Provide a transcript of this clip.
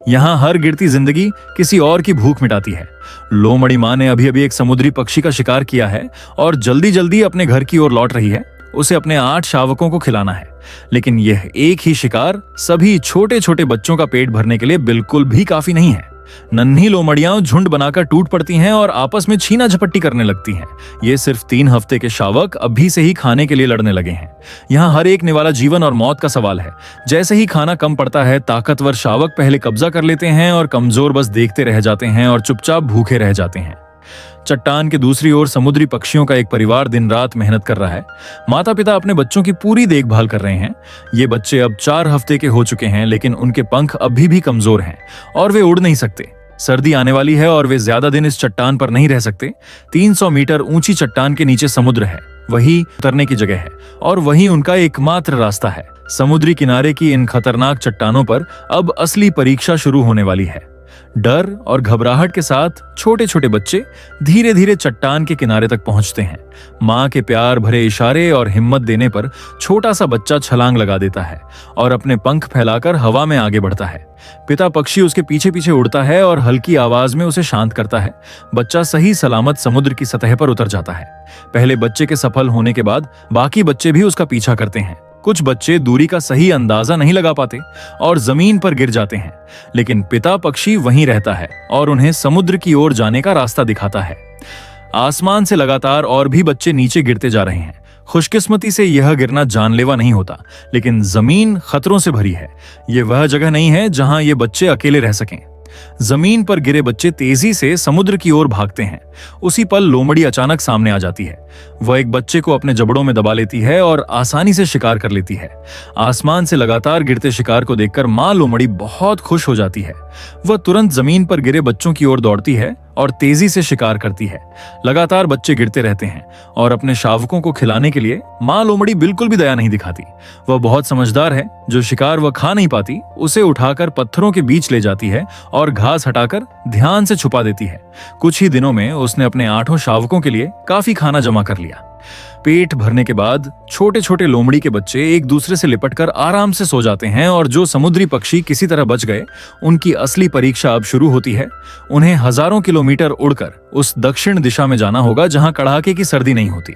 यहाँ हर गिरती जिंदगी किसी और की भूख मिटाती है। लोमड़ी माँ ने अभी अभी एक समुद्री पक्षी का शिकार किया है और जल्दी जल्दी अपने घर की ओर लौट रही है। उसे अपने 8 शावकों को खिलाना है, लेकिन यह एक ही शिकार सभी छोटे छोटे बच्चों का पेट भरने के लिए बिल्कुल भी काफी नहीं है। नन्ही लोमड़ियां झुंड बनाकर टूट पड़ती हैं और आपस में छीना झपट्टी करने लगती हैं। ये सिर्फ 3 हफ्ते के शावक अभी से ही खाने के लिए लड़ने लगे हैं। यहाँ हर एक निवाला जीवन और मौत का सवाल है। जैसे ही खाना कम पड़ता है, ताकतवर शावक पहले कब्जा कर लेते हैं और कमजोर बस देखते रह जाते हैं और चुपचाप भूखे रह जाते हैं। चट्टान के दूसरी ओर समुद्री पक्षियों का एक परिवार दिन रात मेहनत कर रहा है। माता पिता अपने बच्चों की पूरी देखभाल कर रहे हैं। ये बच्चे अब 4 हफ्ते के हो चुके हैं, लेकिन उनके पंख अभी भी कमजोर हैं और वे उड़ नहीं सकते। सर्दी आने वाली है और वे ज्यादा दिन इस चट्टान पर नहीं रह सकते। 300 मीटर ऊंची चट्टान के नीचे समुद्र है, वही उतरने की जगह है और वही उनका एकमात्र रास्ता है। समुद्री किनारे की इन खतरनाक चट्टानों पर अब असली परीक्षा शुरू होने वाली है। डर और घबराहट के साथ छोटे छोटे बच्चे धीरे धीरे चट्टान के किनारे तक पहुंचते हैं। माँ के प्यार भरे इशारे और हिम्मत देने पर छोटा सा बच्चा छलांग लगा देता है और अपने पंख फैलाकर हवा में आगे बढ़ता है। पिता पक्षी उसके पीछे पीछे उड़ता है और हल्की आवाज में उसे शांत करता है। बच्चा सही सलामत समुद्र की सतह पर उतर जाता है। पहले बच्चे के सफल होने के बाद बाकी बच्चे भी उसका पीछा करते हैं। कुछ बच्चे दूरी का सही अंदाजा नहीं लगा पाते और जमीन पर गिर जाते हैं, लेकिन पिता पक्षी वहीं रहता है और उन्हें समुद्र की ओर जाने का रास्ता दिखाता है। आसमान से लगातार और भी बच्चे नीचे गिरते जा रहे हैं। खुशकिस्मती से यह गिरना जानलेवा नहीं होता, लेकिन जमीन खतरों से भरी है। यह वह जगह नहीं है जहां ये बच्चे अकेले रह सकें। जमीन पर गिरे बच्चे तेजी से समुद्र की ओर भागते हैं। उसी पल लोमड़ी अचानक सामने आ जाती है। वह एक बच्चे को अपने जबड़ों में दबा लेती है और आसानी से शिकार कर लेती है। आसमान से लगातार गिरते शिकार को देखकर मां लोमड़ी बहुत खुश हो जाती है। वह तुरंत जमीन पर गिरे बच्चों की ओर दौड़ती है और तेजी से शिकार करती है। लगातार बच्चे गिरते रहते हैं और अपने शावकों को खिलाने के लिए मां लोमड़ी बिल्कुल भी दया नहीं दिखाती। वह बहुत समझदार है। जो शिकार वह खा नहीं पाती उसे उठाकर पत्थरों के बीच ले जाती है और घास हटाकर ध्यान से छुपा देती है। कुछ ही दिनों में उसने अपने 8 शावकों के लिए काफी खाना जमा कर लिया। पेट भरने के बाद छोटे छोटे लोमड़ी के बच्चे एक दूसरे से लिपटकर आराम से सो जाते हैं और जो समुद्री पक्षी किसी तरह बच गए, उनकी असली परीक्षा अब शुरू होती है। उन्हें हजारों किलोमीटर उड़कर उस दक्षिण दिशा में जाना होगा जहां कड़ाके की सर्दी नहीं होती।